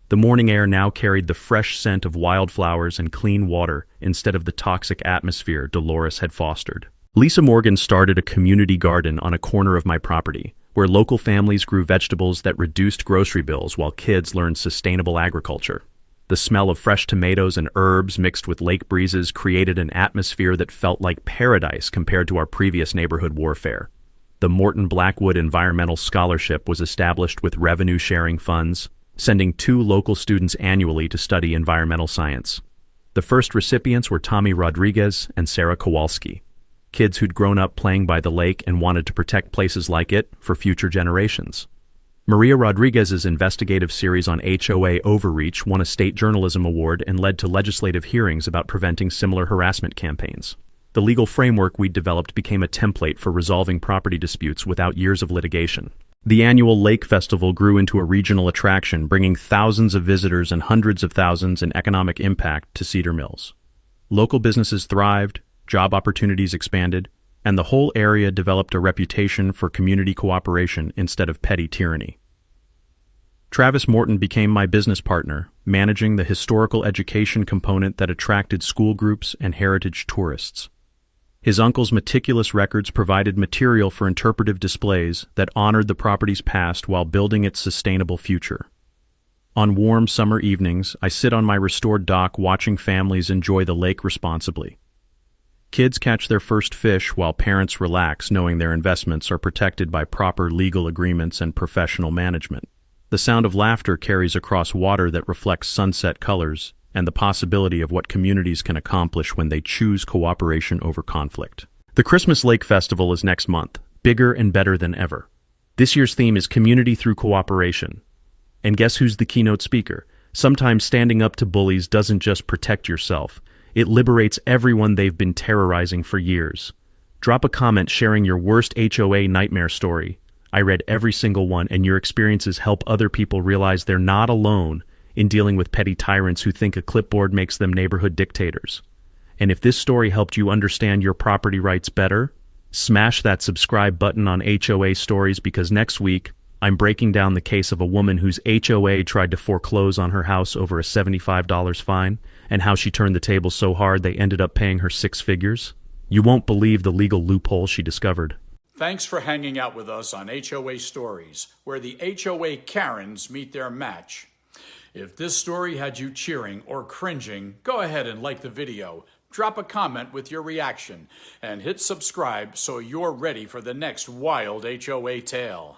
The morning air now carried the fresh scent of wildflowers and clean water instead of the toxic atmosphere Dolores had fostered. Lisa Morgan started a community garden on a corner of my property, where local families grew vegetables that reduced grocery bills while kids learned sustainable agriculture. The smell of fresh tomatoes and herbs mixed with lake breezes created an atmosphere that felt like paradise compared to our previous neighborhood warfare. The Morton Blackwood Environmental Scholarship was established with revenue-sharing funds, sending 2 local students annually to study environmental science. The first recipients were Tommy Rodriguez and Sarah Kowalski, kids who'd grown up playing by the lake and wanted to protect places like it for future generations. Maria Rodriguez's investigative series on HOA overreach won a state journalism award and led to legislative hearings about preventing similar harassment campaigns. The legal framework we'd developed became a template for resolving property disputes without years of litigation. The annual Lake Festival grew into a regional attraction, bringing thousands of visitors and hundreds of thousands in economic impact to Cedar Mills. Local businesses thrived, job opportunities expanded, and the whole area developed a reputation for community cooperation instead of petty tyranny. Travis Morton became my business partner, managing the historical education component that attracted school groups and heritage tourists. His uncle's meticulous records provided material for interpretive displays that honored the property's past while building its sustainable future. On warm summer evenings, I sit on my restored dock watching families enjoy the lake responsibly. Kids catch their first fish while parents relax knowing their investments are protected by proper legal agreements and professional management. The sound of laughter carries across water that reflects sunset colors and the possibility of what communities can accomplish when they choose cooperation over conflict. The Christmas Lake Festival is next month, bigger and better than ever. This year's theme is Community Through Cooperation. And guess who's the keynote speaker? Sometimes standing up to bullies doesn't just protect yourself. It liberates everyone they've been terrorizing for years. Drop a comment sharing your worst HOA nightmare story. I read every single one, and your experiences help other people realize they're not alone in dealing with petty tyrants who think a clipboard makes them neighborhood dictators. And if this story helped you understand your property rights better, smash that subscribe button on HOA Stories, because next week, I'm breaking down the case of a woman whose HOA tried to foreclose on her house over a $75 fine, and how she turned the table so hard they ended up paying her 6 figures. You won't believe the legal loophole she discovered. Thanks for hanging out with us on HOA Stories, where the HOA Karens meet their match. If this story had you cheering or cringing, go ahead and like the video, drop a comment with your reaction, and hit subscribe so you're ready for the next wild HOA tale.